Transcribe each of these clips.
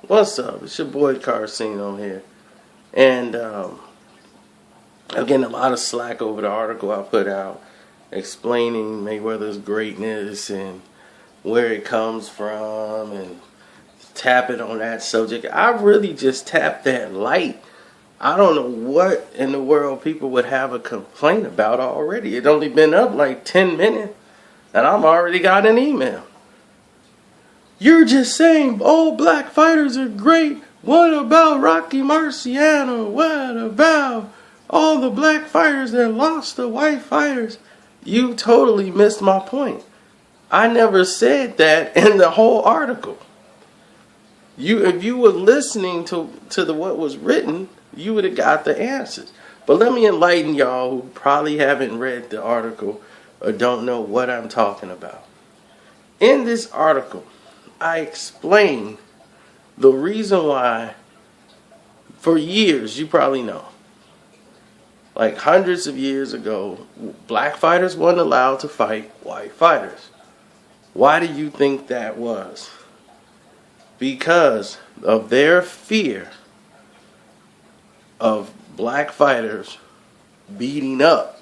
What's up? It's your boy Karceno here. And I'm getting a lot of slack over the article I put out explaining Mayweather's greatness and where it comes from and tapping on that subject. I really just tapped that light. I don't know what in the world people would have a complaint about already. It only been up like 10 minutes and I've already got an email. You're just saying all black fighters are great. What about Rocky Marciano? What about all the black fighters that lost to white fighters? You totally missed my point. I never said that in the whole article. If you were listening to what was written, you would have got the answers. But let me enlighten y'all who probably haven't read the article or don't know what I'm talking about. In this article, I explain the reason why, for years, you probably know, like hundreds of years ago, black fighters weren't allowed to fight white fighters. Why do you think that was? Because of their fear of black fighters beating up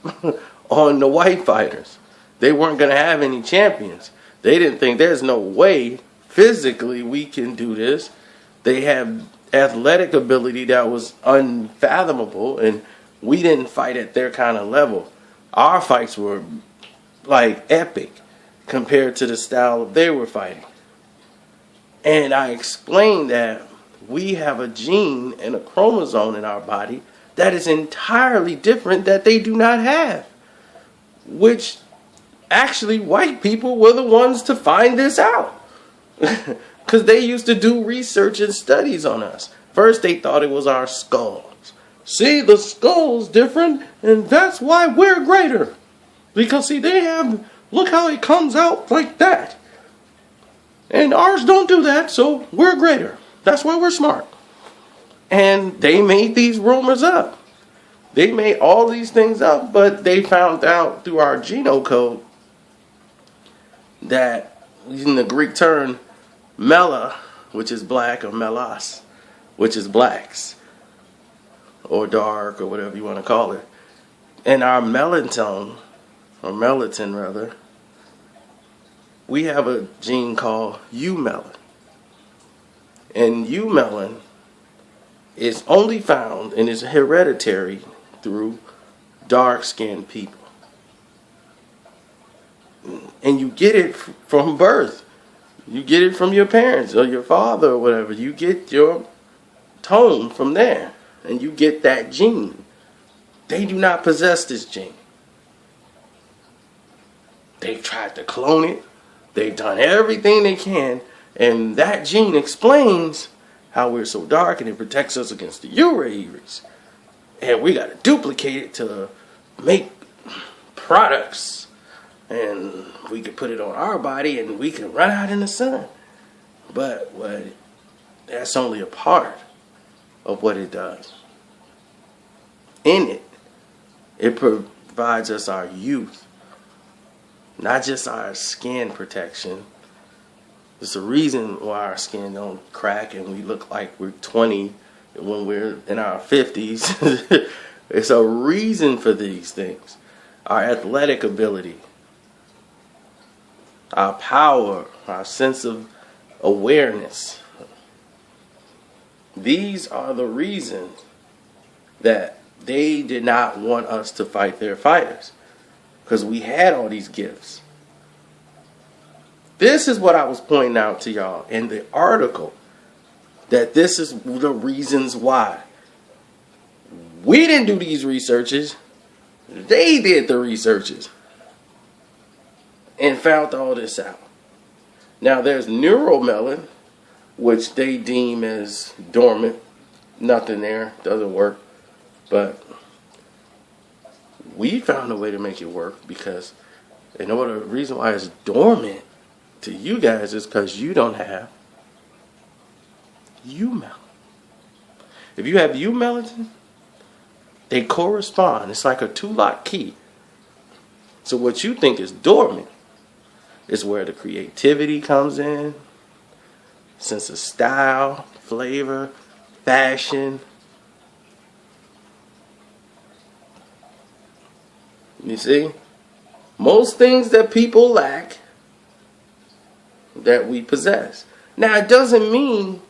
on the white fighters. They weren't going to have any champions. They didn't think there's no way physically we can do this. They have athletic ability that was unfathomable, and we didn't fight at their kind of level. Our fights were like epic compared to the style they were fighting. And I explained that we have a gene and a chromosome in our body that is entirely different that they do not have. Which actually white people were the ones to find this out. Because they used to do research and studies on us. First they thought it was our skulls. See, the skull's different and that's why we're greater. Because see, they have, look how it comes out like that. And ours don't do that, so we're greater. That's why we're smart. And they made these rumors up. They made all these things up, but they found out through our genome code that, using the Greek term mela, which is black, or melas, which is blacks, or dark, or whatever you want to call it, and our melatonin, or melatonin rather, we have a gene called eumelin. And eumelin is only found and is hereditary through dark-skinned people. And you get it from birth. You get it from your parents or your father or whatever. You get your tone from there. And you get that gene. They do not possess this gene. They've tried to clone it. They've done everything they can. And that gene explains how we're so dark and it protects us against the UV. And we got to duplicate it to make products. And we can put it on our body and we can run out in the sun. But that's only a part of what it does. In it provides us our youth. Not just our skin protection. It's the reason why our skin don't crack and we look like we're 20 when we're in our 50s. It's a reason for these things. Our athletic ability, our power, our sense of awareness. These are the reasons that they did not want us to fight their fighters. Because we had all these gifts. This is what I was pointing out to y'all in the article. That this is the reasons why. We didn't do these researches. They did the researches. And found all this out. Now there's neuromelin, which they deem as dormant. Nothing there. Doesn't work. But we found a way to make it work because the reason why it's dormant to you guys is because you don't have eumelin. If you have eumelin, they correspond. It's like a two-lock key. So what you think is dormant is where the creativity comes in, sense of style, flavor, fashion. You see? Most things that people lack, that we possess. Now, it doesn't mean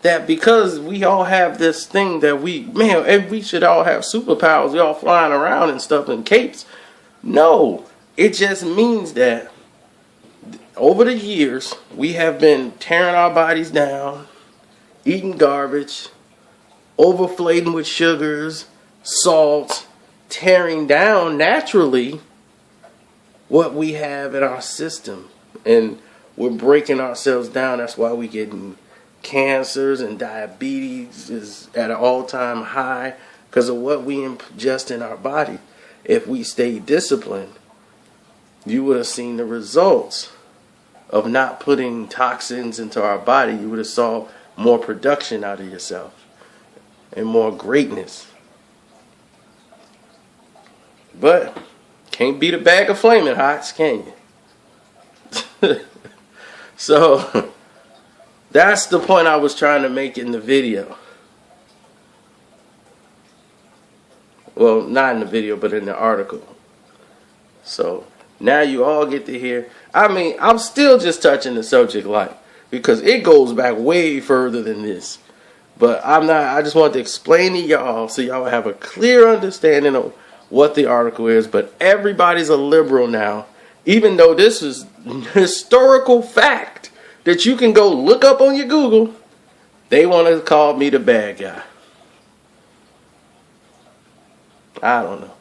that because we all have this thing that we should all have superpowers, we all flying around and stuff in capes. No, it just means that over the years, we have been tearing our bodies down, eating garbage, overflating with sugars, salt, tearing down naturally what we have in our system. And we're breaking ourselves down. That's why we're getting cancers, and diabetes is at an all-time high because of what we ingest in our body. If we stay disciplined, you would have seen the results of not putting toxins into our body. You would have saw more production out of yourself and more greatness. But can't beat a bag of Flaming Hots, can you? So that's the point I was trying to make in the video. Well, not in the video, but in the article. So now you all get to hear. I mean, I'm still just touching the subject light because it goes back way further than this. But I just want to explain to y'all so y'all have a clear understanding of what the article is. But everybody's a liberal now, even though this is historical fact that you can go look up on your Google. They want to call me the bad guy. I don't know.